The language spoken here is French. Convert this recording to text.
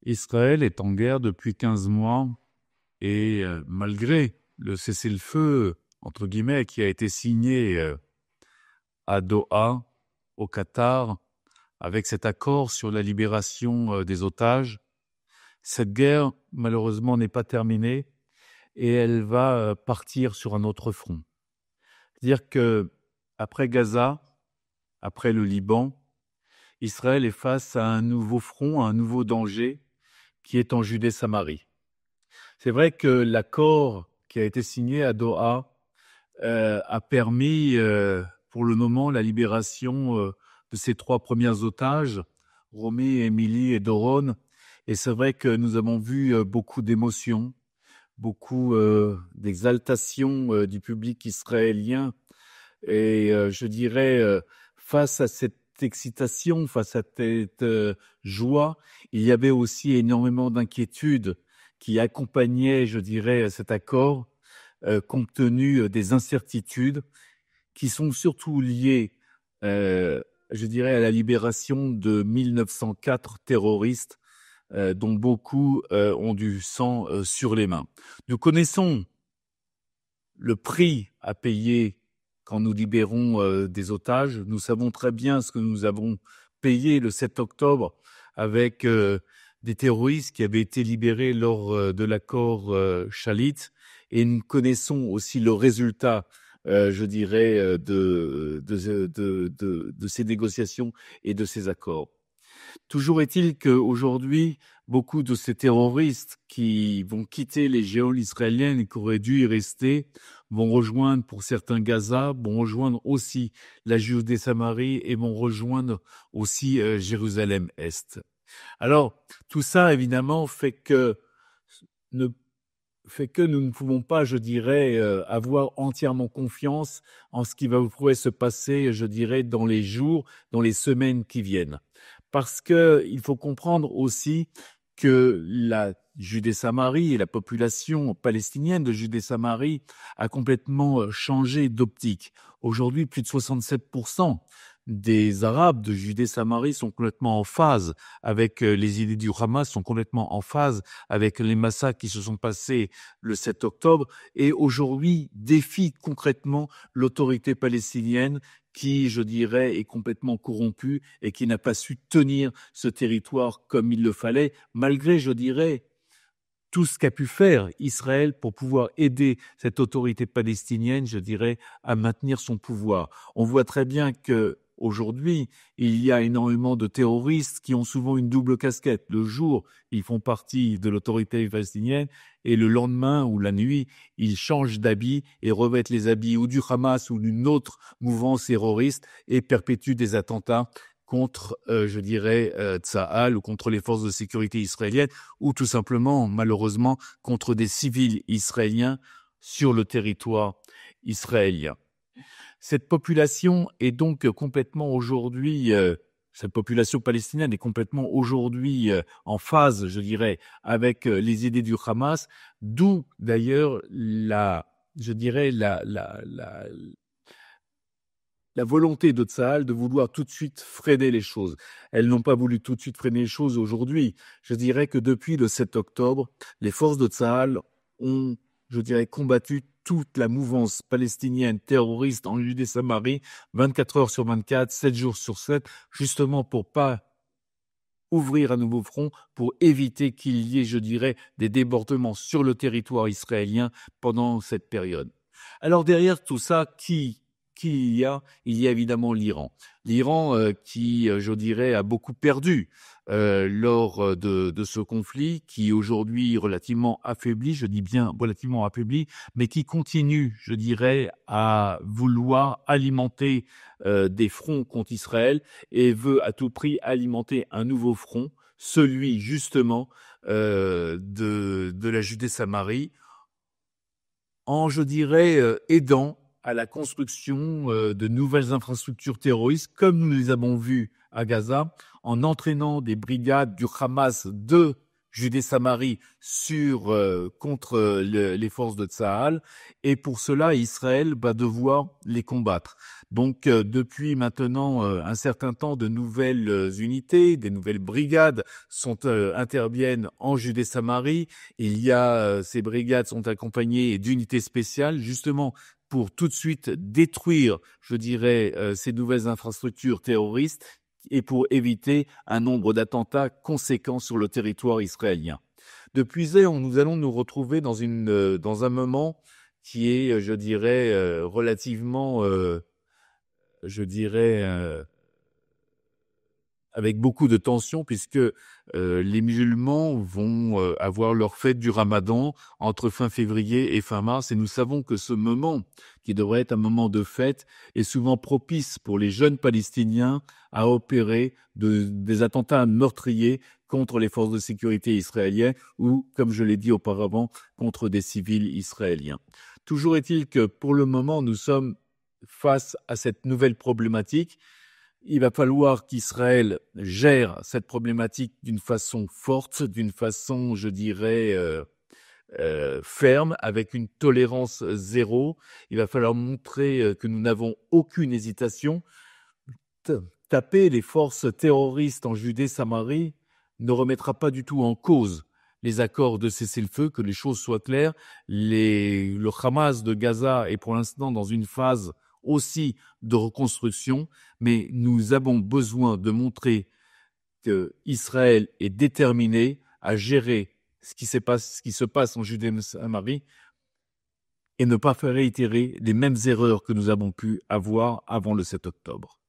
Israël est en guerre depuis 15 mois et malgré le cessez-le-feu, entre guillemets, qui a été signé à Doha, au Qatar, avec cet accord sur la libération des otages, cette guerre, malheureusement, n'est pas terminée et elle va partir sur un autre front. C'est-à-dire que après Gaza, après le Liban, Israël est face à un nouveau front, à un nouveau danger qui est en Judée-Samarie. C'est vrai que l'accord qui a été signé à Doha a permis, pour le moment, la libération de ces 3 premiers otages, Romy, Émilie et Doron. Et c'est vrai que nous avons vu beaucoup d'émotions, beaucoup d'exaltation du public israélien. Et je dirais, face à cette excitation, face à cette joie, il y avait aussi énormément d'inquiétudes qui accompagnaient, je dirais, cet accord, compte tenu des incertitudes qui sont surtout liées, je dirais, à la libération de 1904 terroristes, dont beaucoup ont du sang sur les mains. Nous connaissons le prix à payer quand nous libérons des otages. Nous savons très bien ce que nous avons payé le 7 octobre avec des terroristes qui avaient été libérés lors de l'accord Shalit. Et nous connaissons aussi le résultat, je dirais, de ces négociations et de ces accords. Toujours est-il qu'aujourd'hui, beaucoup de ces terroristes qui vont quitter les géoles israéliennes et qui auraient dû y rester vont rejoindre pour certains Gaza, vont rejoindre aussi la Judée-Samarie et vont rejoindre aussi Jérusalem-Est. Alors, tout ça, évidemment, fait que nous ne pouvons pas, je dirais, avoir entièrement confiance en ce qui pourrait se passer, je dirais, dans les jours, dans les semaines qui viennent. Parce que il faut comprendre aussi que la Judée-Samarie et la population palestinienne de Judée-Samarie a complètement changé d'optique. Aujourd'hui, plus de 67% des Arabes de Judée-Samarie sont complètement en phase avec les idées du Hamas, sont complètement en phase avec les massacres qui se sont passés le 7 octobre et aujourd'hui défient concrètement l'autorité palestinienne qui, je dirais, est complètement corrompue et qui n'a pas su tenir ce territoire comme il le fallait, malgré, je dirais, tout ce qu'a pu faire Israël pour pouvoir aider cette autorité palestinienne, je dirais, à maintenir son pouvoir. On voit très bien que aujourd'hui, il y a énormément de terroristes qui ont souvent une double casquette. Le jour, ils font partie de l'autorité palestinienne et le lendemain ou la nuit, ils changent d'habit et revêtent les habits ou du Hamas ou d'une autre mouvance terroriste et perpétuent des attentats contre, je dirais, Tsahal ou contre les forces de sécurité israéliennes ou tout simplement, malheureusement, contre des civils israéliens sur le territoire israélien. Cette population est donc complètement aujourd'hui, cette population palestinienne est complètement aujourd'hui en phase, je dirais, avec les idées du Hamas, d'où d'ailleurs la volonté de Tsahal de vouloir tout de suite freiner les choses. Elles n'ont pas voulu tout de suite freiner les choses aujourd'hui. Je dirais que depuis le 7 octobre, les forces de Tsahal ont, je dirais, combattu toute la mouvance palestinienne terroriste en Judée-Samarie, 24 heures sur 24, 7 jours sur 7, justement pour pas ouvrir un nouveau front, pour éviter qu'il y ait, je dirais, des débordements sur le territoire israélien pendant cette période. Alors derrière tout ça, qui il y a évidemment l'Iran. L'Iran qui, je dirais, a beaucoup perdu lors de ce conflit, qui est aujourd'hui relativement affaibli, je dis bien relativement affaibli, mais qui continue, je dirais, à vouloir alimenter des fronts contre Israël et veut à tout prix alimenter un nouveau front, celui justement de la Judée-Samarie, en, je dirais, aidant à la construction de nouvelles infrastructures terroristes, comme nous les avons vues à Gaza, en entraînant des brigades du Hamas de Judée-Samarie contre les forces de Tsahal, et pour cela Israël va devoir les combattre. Donc depuis maintenant un certain temps, de nouvelles unités, des nouvelles brigades interviennent en Judée-Samarie. Ces brigades sont accompagnées d'unités spéciales, justement pour tout de suite détruire, je dirais, ces nouvelles infrastructures terroristes et pour éviter un nombre d'attentats conséquents sur le territoire israélien. Depuis là, nous allons nous retrouver dans un moment qui est, je dirais, relativement, avec beaucoup de tensions, puisque les musulmans vont avoir leur fête du Ramadan entre fin février et fin mars, et nous savons que ce moment, qui devrait être un moment de fête, est souvent propice pour les jeunes Palestiniens à opérer des attentats meurtriers contre les forces de sécurité israéliennes ou, comme je l'ai dit auparavant, contre des civils israéliens. Toujours est-il que pour le moment, nous sommes face à cette nouvelle problématique. Il va falloir qu'Israël gère cette problématique d'une façon forte, d'une façon, je dirais, ferme, avec une tolérance zéro. Il va falloir montrer que nous n'avons aucune hésitation. Taper les forces terroristes en Judée-Samarie ne remettra pas du tout en cause les accords de cessez-le-feu, que les choses soient claires. Le Hamas de Gaza est pour l'instant dans une phase aussi de reconstruction, mais nous avons besoin de montrer que Israël est déterminé à gérer ce qui se passe en Judée-Samarie et ne pas faire réitérer les mêmes erreurs que nous avons pu avoir avant le 7 octobre.